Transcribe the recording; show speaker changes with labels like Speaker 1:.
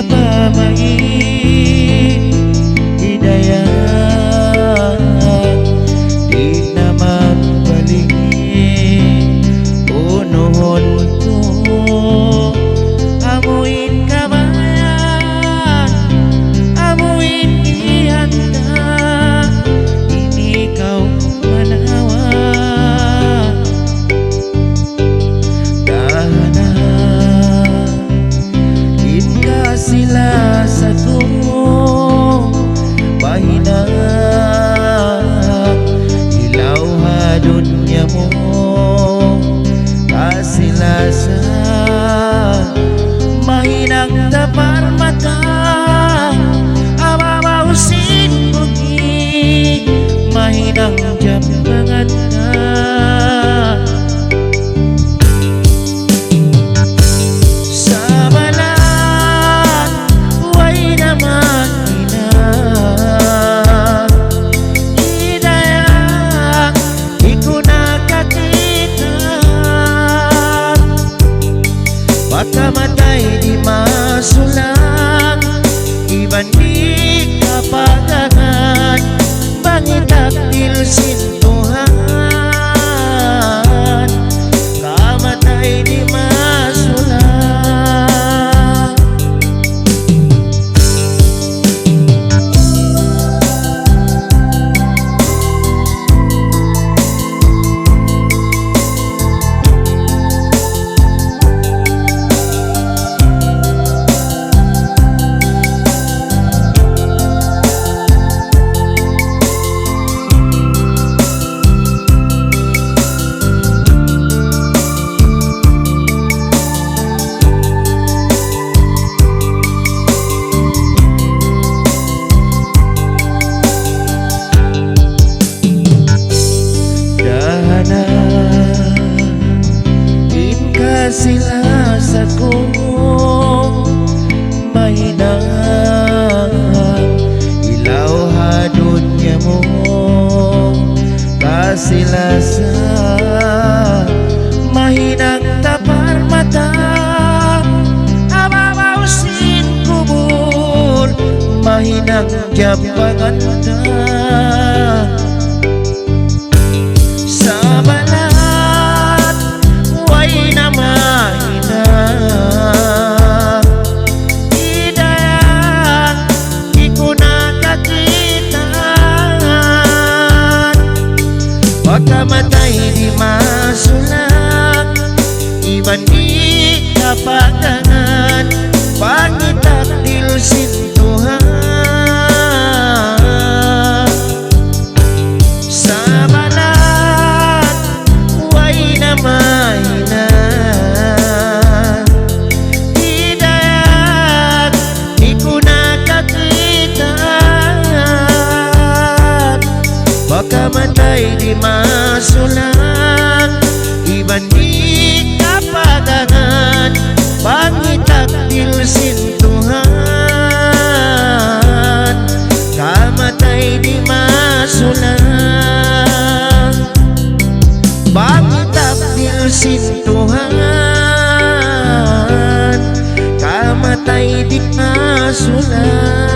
Speaker 1: kapamai hidayah di naman paling unuhon ko amuin kabayan amuin ihanda ini kau manawa dahana hingga sila satu bahina hilau dunia mo kasilasa mahinang tapar mata ababausin bugi mahinang jambangan na sabalan way naman ina hidayah iku nakakita pagkamatay di masulang iban di kapagangan bangitaktil sintuhan kamatay di masulang sila sa kong mahinang ilaw hadon niya mo kasila sa mahinang tapar mata ababausin kubur mahinang jambangan na pagkamatay di masulang iban di kapagangan pangitaktil sintuhan sabalan way na mainan hidayat iku nakakita pagkamatay di masulang iban di kapagangan pangitaktil sintuhan kamatay di masulang pangitaktil sintuhan kamatay di masulang